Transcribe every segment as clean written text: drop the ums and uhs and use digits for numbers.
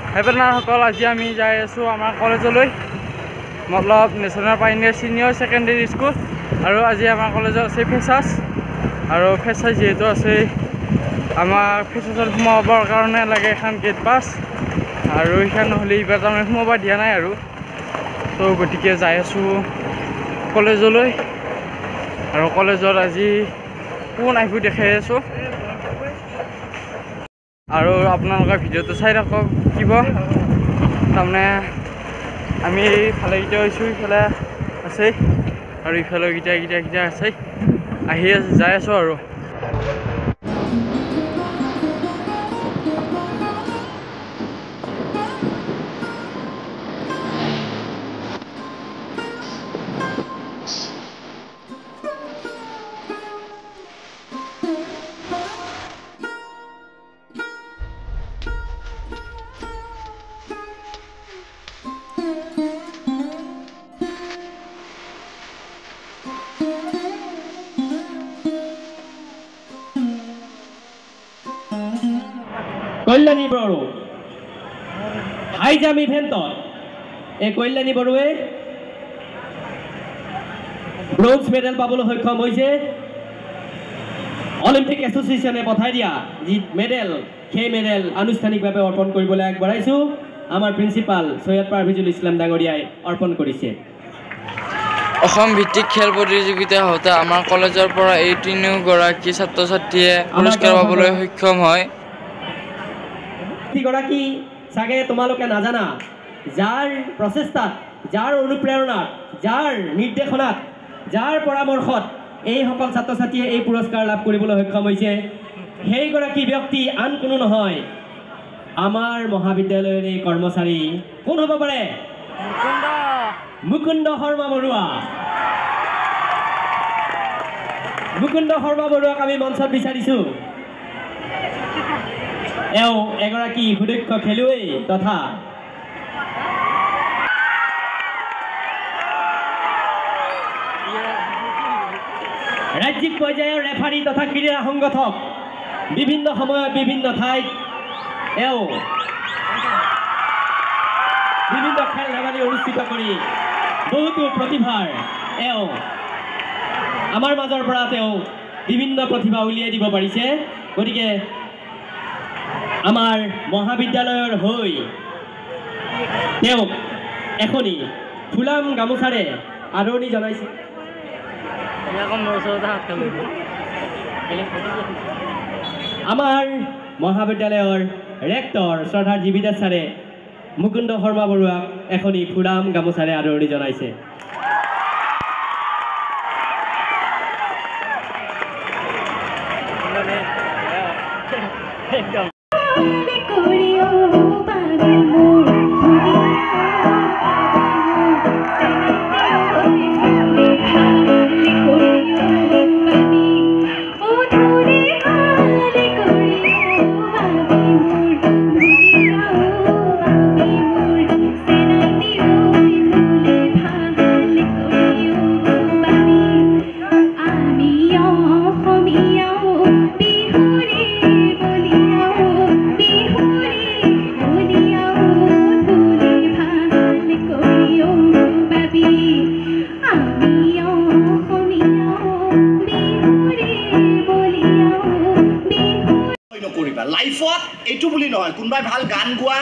হেপেনাৰসকল আজি আমি যাই আছোঁ আমাৰ কলেজলৈ মতলব নেশ্যনেল পাইনিয়াৰ ছিনিয়ৰ ছেকেণ্ডেৰী স্কুল আৰু আজি আমাৰ কলেজত আছে ফেচাৰ্ছ আৰু ফেচাৰ্ছ যিহেতু আছে আমাৰ ফেচাৰ্ছত সোমাবৰ কাৰণে লাগে এখন গেট পাছ আৰু সেইখন নহ'লে এইবাৰ তাৰমানে সোমাব দিয়া নাই আৰু তো গতিকে যাই আছোঁ কলেজলৈ আৰু কলেজত আজি কোন আহিব দেখাই আছোঁ আৰু আপোনালোকে ভিডিঅ'টো চাই থাকক কিব তাৰমানে আমি এইফালে কেইটা হৈছোঁ ইফালে আছে আৰু ইফালে কেইটা আছে আহি যাই আছোঁ আৰু কল্যাণী বড়ো হাই জাম্প ইভেণ্টত এই কল্যাণী বড়োৱে ব্ৰঞ্জ মেডেল পাবলৈ সক্ষম হৈছে অলিম্পিক এছ'চিয়েশ্যনে পঠাই দিয়া যি মেডেল সেই মেডেল আনুষ্ঠানিকভাৱে অৰ্পণ কৰিবলৈ আগবঢ়াইছোঁ আমাৰ প্ৰিন্সিপাল সৈয়দ পাৰভেজুল ইছলাম ডাঙৰীয়াই অৰ্পণ কৰিছে অসম ভিত্তিক খেল প্ৰতিযোগিতা হওঁতে আমাৰ কলেজৰ পৰা এই তিনিগৰাকী ছাত্ৰ ছাত্ৰীয়ে পুৰস্কাৰ পাবলৈ সক্ষম হয় গৰাকী চাগে তোমালোকে নাজানা যাৰ প্ৰচেষ্টাত যাৰ অনুপ্ৰেৰণাত যাৰ নিৰ্দেশনাত যাৰ পৰামৰ্শত এইসকল ছাত্ৰ ছাত্ৰীয়ে এই পুৰস্কাৰ লাভ কৰিবলৈ সক্ষম হৈছে সেইগৰাকী ব্যক্তি আন কোনো নহয় আমাৰ মহাবিদ্যালয়ৰ এই কৰ্মচাৰী কোন হ'ব পাৰে মুকুন্দ শৰ্মা বৰুৱা আমি মঞ্চত বিচাৰিছোঁ এওঁ এগৰাকী সুদক্ষ খেলুৱৈ তথা ৰাজ্যিক পৰ্যায়ৰ ৰেফাৰী তথা ক্ৰীড়া সংগঠক বিভিন্ন সময়ত বিভিন্ন ঠাইত এওঁ বিভিন্ন খেল ধেমালি অনুষ্ঠিত কৰি বহুতো প্ৰতিভাৰ এওঁ আমাৰ মাজৰ পৰা তেওঁ বিভিন্ন প্ৰতিভা উলিয়াই দিব পাৰিছে গতিকে আমাৰ মহাবিদ্যালয়ৰ হৈ তেওঁক এখনি ফুলাম গামোচাৰে আদৰণি জনাইছে আমাৰ মহাবিদ্যালয়ৰ ৰেক্টৰ শ্ৰদ্ধাৰ জীবিদাস ছাৰে মুকুন্দ শৰ্মা বৰুৱাক এখনি ফুলাম গামোচাৰে আদৰণি জনাইছে লাইফত এইটো বুলি নহয় কোনোবাই ভাল গান গোৱা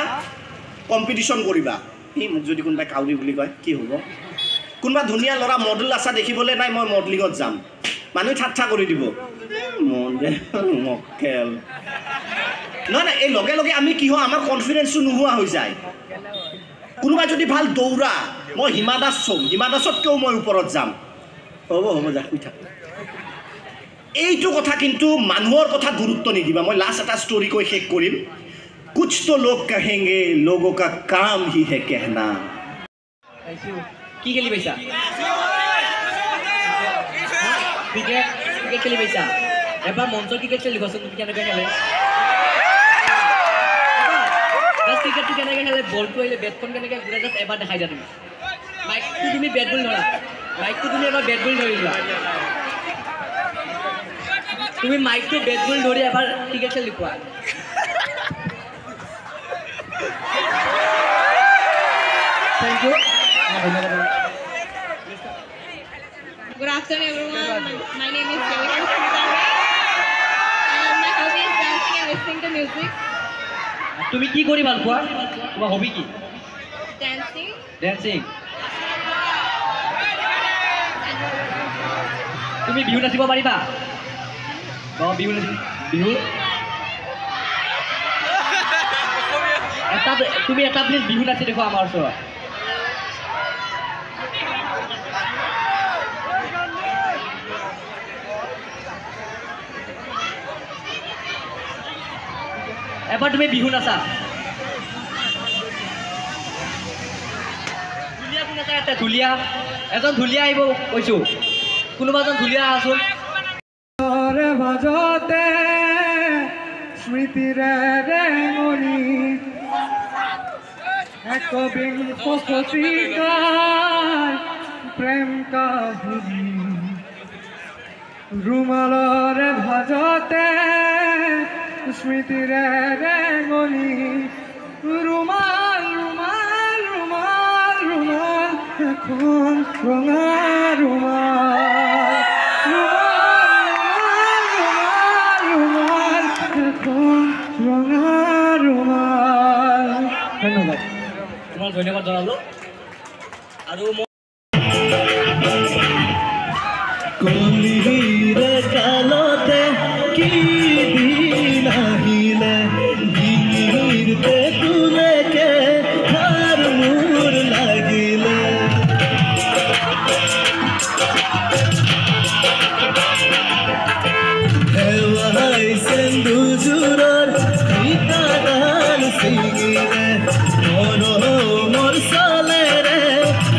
কম্পিটিশ্যন কৰিবা সি মোক যদি কোনোবাই কাউৰী বুলি কয় কি হ'ব কোনোবা ধুনীয়া ল'ৰা মডেল আছা দেখিবলৈ নাই মই মডেলিঙত যাম মানুহে ঠাট্টা কৰি দিব মক্কেল নহয় নাই এই লগে লগে আমি কি হয় আমাৰ কনফিডেন্সটো নোহোৱা হৈ যায় কোনোবাই যদি ভাল দৌৰা মই হিমা দাস চম হিমা দাসতকৈও মই ওপৰত যাম হ'ব যা শুই থাক এইটো কথা কিন্তু মানুহৰ কথা গুৰুত্ব নিদিবা মই লাষ্ট এটা ষ্টৰী কৈ শেষ কৰিম कुछ तो लोग कहेंगे लोगों का काम ही है कहना কি খেলি পাইছা ক্ৰিকেট খেলি পাইছা এবাৰ মঞ্চত ক্ৰিকেট খেলিবাচোন তুমি কেনেকৈ খেলে ক্ৰিকেটটো কেনেকৈ খেলে বলটো আহিলে বেটখন কেনেকৈ ঘূৰাই জাষ্ট এবাৰ দেখাই দিয়া তুমি মাইকটো তুমি বেট বল ধৰা মাইকটো তুমি এবাৰ বেট বল ধৰি লোৱা তুমি মাইকটো বেট বল ধৰি এবাৰ ক্ৰিকেট খেলি কোৱা থেংক ইউ ধন্যবাদ Good afternoon, everyone. My name is Devika Sundar, and my hobby is dancing and listening to music. তুমি কি কৰি ভাল পোৱা তোমাৰ হবি কি Dancing. ডেন্সিং তুমি বিহু নাচিব পাৰিবা বিহু বিহু তুমি এটা প্লিজ বিহু নাচি দেখুৱা আমাৰ ওচৰত এবাৰ তুমি বিহু নাচা ঢুলীয়া কোন এটা এটা ঢুলীয়া এজন ঢুলীয়া আহিব কৈছোঁ কোনোবা এজন ঢুলীয়া আছোন ভাজতে স্মৃতিৰে ৰেঙনি একবিংশ শতিকাৰ প্ৰেম কাহিনী ৰুমালৰে ভাজতে স্মৃতিৰে ৰেঙনি ৰুমাল ৰুমাল ৰুমাল ৰুমাল এখন ৰঙা ৰুমাল ৰুমাল এখন ৰঙা ৰুমাল ধন্যবাদ তোমাক ধন্যবাদ জনালোঁ আৰু কলিৰে কালতে কি দিন আহিলে ভিৰতে তুলেকে হাৰ মোৰ লাগিলে হেৱাই সেন্দুজোৰৰ ঠিকাদান ছিঙিলে মৰমৰ চালেৰে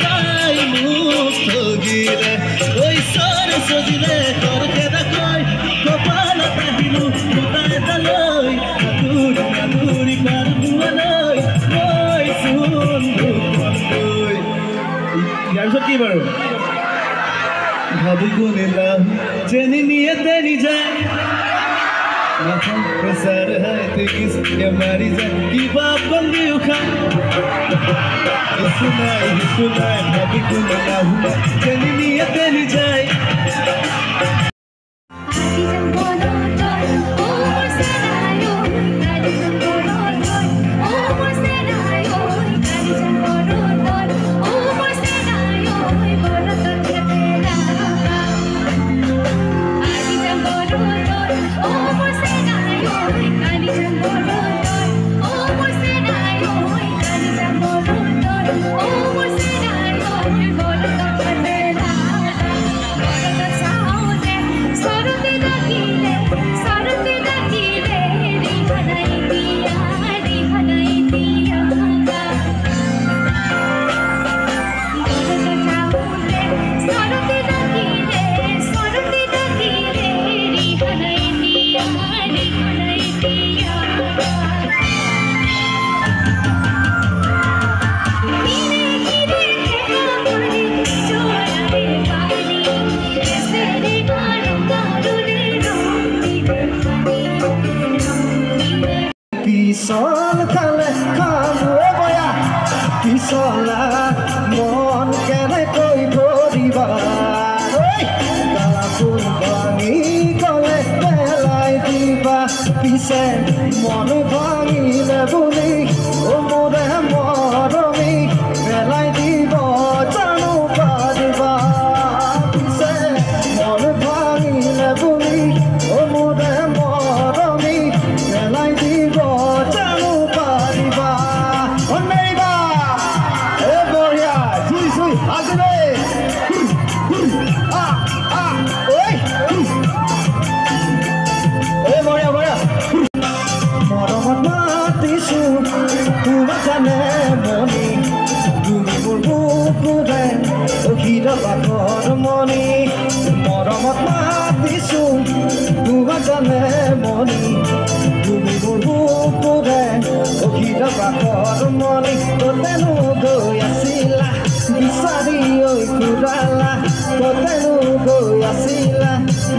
তাই মোক ঠগিলে ঐ চৰ সজিলে খৰখেদা কৈ কপালত আহিলো ফুটা এটা লৈ আঁতুৰি আঁতুৰি কাৰবোৱালৈ মই চোন দুখনকৈ ইয়াৰ পিছত কি বাৰু ভাবি কোনে লাভ যেনি নিয়ে তেনি যায় মাথা প্ৰচাৰ হয় তেইছ মাৰি যায় কিবা বন্দি উশা কিছু নাই ভাবি কোনে লাভ যেনি নিয়ে তেনি যায় Kisol kale kamu boya kisola mon kene koi boriba kala pun bangi kole belai diba pise mon bangi le buni omore moromi belai diba janu padiba pise mon bangi le buni omore moromi belai diba মনি মৰমত মাতিছো তোমাক জানে মনি তুমি মোৰ বুকুৰে অহিৰ বাকৰ মনি কতেনো গৈ আছিলা বিচাৰি ঐ ঘূৰালা কতেনো গৈ আছিলা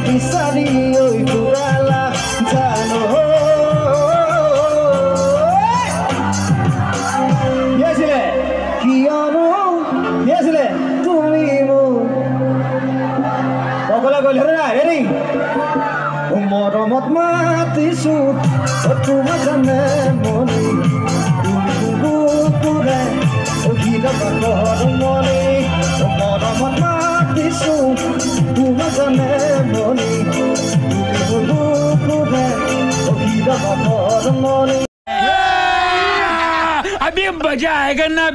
বিচাৰি ঐ ঘূৰালা জানো কি আছিলে কিয়নো তোমাক জানে মনি তুমি বুকুৰে অহিৰ বাকৰ মনি মৰমত মাতিছোঁ তোমাক জানে মনি তুমি বুকুৰে অহিৰ বাকৰ মনি अभी मजा आएगा ना